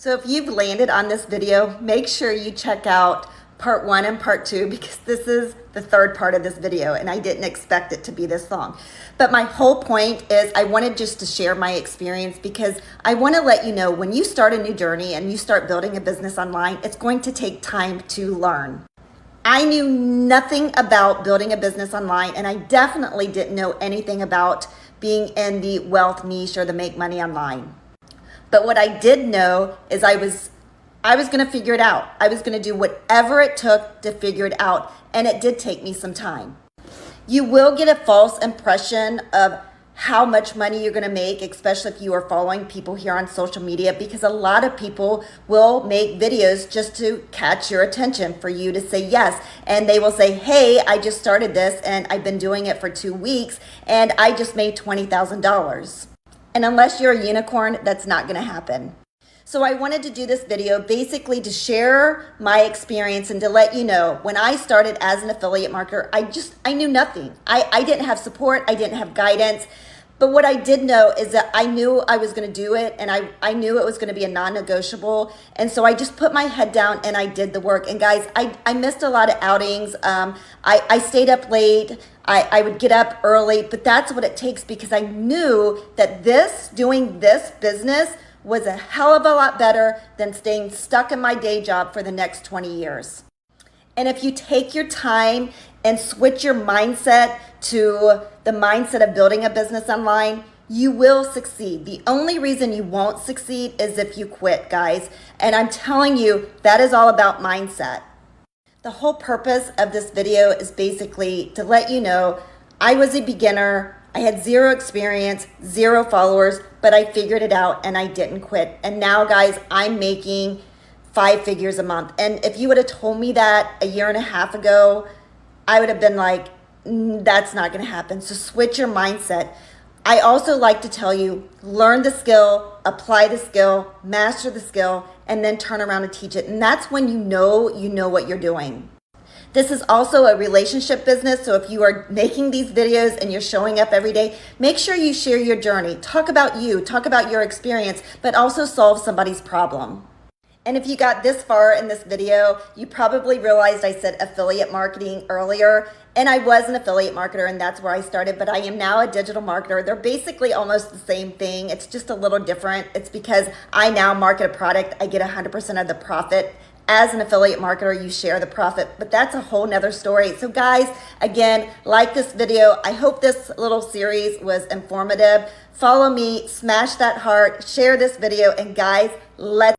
So if you've landed on this video, make sure you check out part 1 and part 2 because this is the third part of this video and I didn't expect it to be this long. But my whole point is I wanted just to share my experience because I want to let you know when you start a new journey and you start building a business online, it's going to take time to learn. I knew nothing about building a business online, and I definitely didn't know anything about being in the wealth niche or the make money online. But what I did know is I was going to figure it out. I was going to do whatever it took to figure it out, and it did take me some time. You will get a false impression of how much money you're going to make, especially if you are following people here on social media, because a lot of people will make videos just to catch your attention for you to say yes. And they will say, hey, I just started this and I've been doing it for 2 weeks and I just made $20,000. And unless you're a unicorn, that's not going to happen. So I wanted to do this video basically to share my experience and to let you know when I started as an affiliate marketer, I knew nothing. I didn't have support. I didn't have guidance. But what I did know is that I knew I was going to do it, and I knew it was going to be a non-negotiable. And so I just put my head down and I did the work. And guys, I missed a lot of outings. I stayed up late. I would get up early, but that's what it takes because I knew that doing this business was a hell of a lot better than staying stuck in my day job for the next 20 years. And if you take your time and switch your mindset to the mindset of building a business online, you will succeed. The only reason you won't succeed is if you quit, guys. And I'm telling you, that is all about mindset. The whole purpose of this video is basically to let you know I was a beginner. I had zero experience, zero followers, but I figured it out and I didn't quit. And now, guys, I'm making 5 figures a month. And if you would have told me that a year and a half ago, I would have been like, that's not going to happen. So switch your mindset. I also like to tell you, learn the skill, apply the skill, master the skill, and then turn around and teach it. And that's when you know what you're doing. This is also a relationship business, so if you are making these videos and you're showing up every day, make sure you share your journey. Talk about you, talk about your experience, but also solve somebody's problem. And if you got this far in this video, you probably realized I said affiliate marketing earlier, and I was an affiliate marketer and that's where I started, but I am now a digital marketer. They're basically almost the same thing. It's just a little different. It's because I now market a product. I get 100% of the profit. As an affiliate marketer, you share the profit, but that's a whole nother story. So guys, again, like this video. I hope this little series was informative. Follow me, smash that heart, share this video, and guys, let's